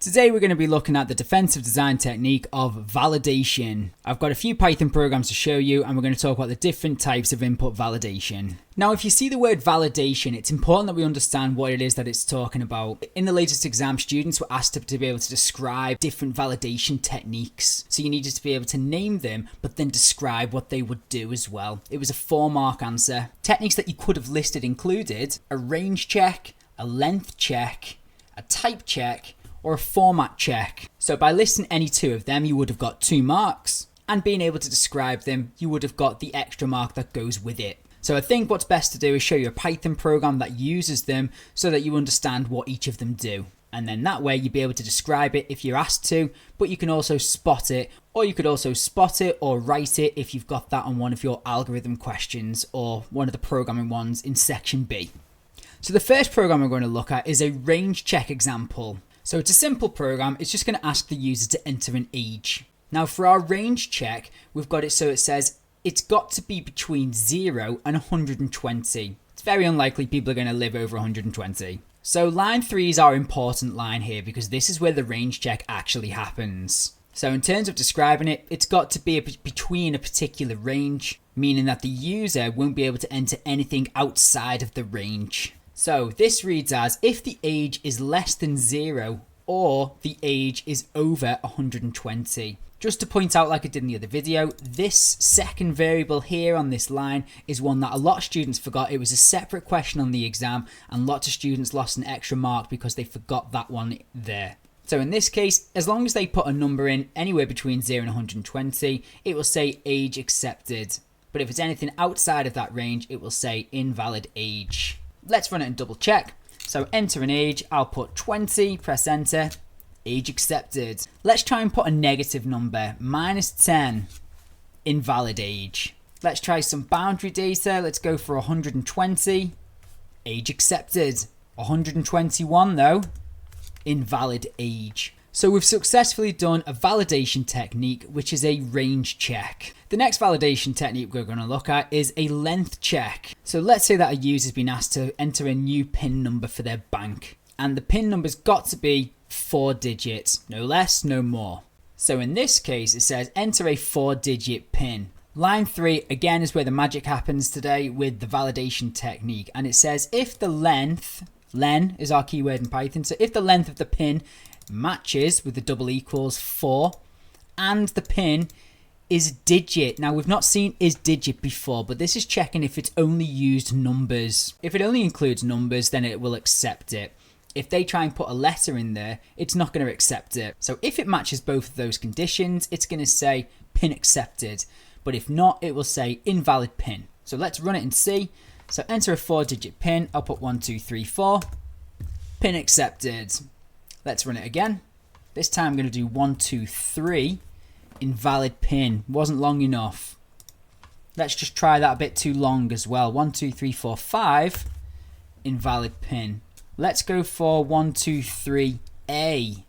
Today we're going to be looking at the defensive design technique of validation. I've got a few Python programs to show you and we're going to talk about the different types of input validation. Now if you see the word validation, it's important that we understand what it is that it's talking about. In the latest exam, students were asked to be able to describe different validation techniques. So you needed to be able to name them but then describe what they would do as well. It was a 4-mark answer. Techniques that you could have listed included a range check, a length check, a type check, or a format check. So by listing any two of them, you would have got 2 marks, and being able to describe them, you would have got the extra mark that goes with it. So I think what's best to do is show you a Python program that uses them so that you understand what each of them do. And then that way you'll be able to describe it if you're asked to, but you can also spot it, or you could also spot it or write it if you've got that on one of your algorithm questions or one of the programming ones in section B. So the first program we're going to look at is a range check example. So it's a simple program, it's just going to ask the user to enter an age. Now for our range check, we've got it so it says it's got to be between 0 and 120. It's very unlikely people are going to live over 120. So line 3 is our important line here because this is where the range check actually happens. So in terms of describing it, it's got to be between a particular range, meaning that the user won't be able to enter anything outside of the range. So this reads as if the age is less than 0 or the age is over 120. Just to point out, like I did in the other video, this second variable here on this line is one that a lot of students forgot. It was a separate question on the exam and lots of students lost an extra mark because they forgot that one there. So in this case, as long as they put a number in anywhere between 0 and 120, it will say age accepted. But if it's anything outside of that range, it will say invalid age. Let's run it and double check. So enter an age, I'll put 20, press enter, age accepted. Let's try and put a negative number, -10, invalid age. Let's try some boundary data, let's go for 120, age accepted. 121 though, invalid age. So we've successfully done a validation technique, which is a range check. The next validation technique we're going to look at is a length check. So let's say that a user's been asked to enter a new PIN number for their bank. And the PIN number's got to be 4 digits, no less, no more. So in this case, it says enter a 4-digit PIN. Line 3, again, is where the magic happens today with the validation technique. And it says if the length, len is our keyword in Python, so if the length of the PIN matches with the double equals 4 and the PIN is digit. Now we've not seen is digit before, but this is checking if it's only used numbers. If it only includes numbers, then it will accept it. If they try and put a letter in there, it's not going to accept it. So if it matches both of those conditions, it's going to say PIN accepted. But if not, it will say invalid PIN. So let's run it and see. So enter a 4-digit PIN. I'll put 1234. PIN accepted. Let's run it again. This time I'm going to do 123. Invalid PIN. Wasn't long enough. Let's just try that a bit too long as well. 1, 2, 3, 4, 5. Invalid PIN. Let's go for 123A.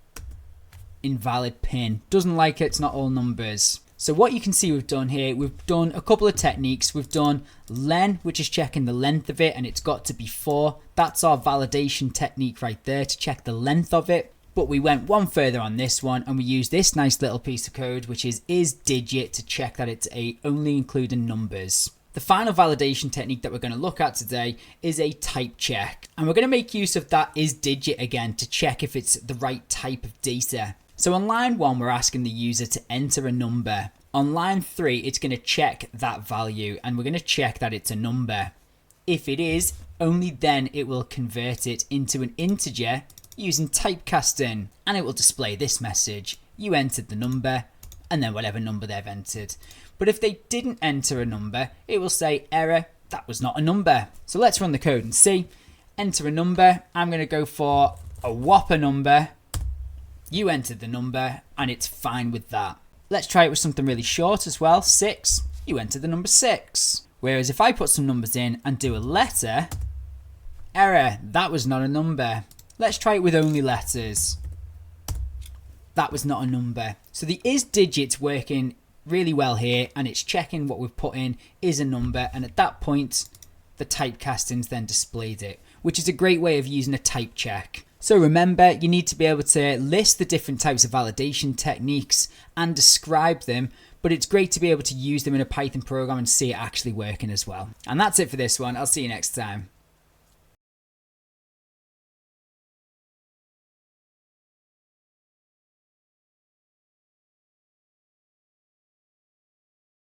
Invalid PIN. Doesn't like it. It's not all numbers. So what you can see we've done here, we've done a couple of techniques. We've done len, which is checking the length of it, and it's got to be 4. That's our validation technique right there to check the length of it. But we went one further on this one, and we used this nice little piece of code, which is digit, to check that it's only including numbers. The final validation technique that we're going to look at today is a type check. And we're going to make use of that digit again to check if it's the right type of data. So on line 1, we're asking the user to enter a number. On line 3, it's going to check that value and we're going to check that it's a number. If it is, only then it will convert it into an integer using typecasting, and it will display this message: you entered the number, and then whatever number they've entered. But if they didn't enter a number, it will say error, that was not a number. So let's run the code and see. Enter a number. I'm going to go for a whopper number. You entered the number and it's fine with that. Let's try it with something really short as well. 6. You entered the number 6. Whereas if I put some numbers in and do a letter, error, that was not a number. Let's try it with only letters. That was not a number. So the digit's working really well here, and it's checking what we've put in is a number, and at that point the typecasting's then displayed it, which is a great way of using a type check. So remember, you need to be able to list the different types of validation techniques and describe them, but it's great to be able to use them in a Python program and see it actually working as well. And that's it for this one. I'll see you next time.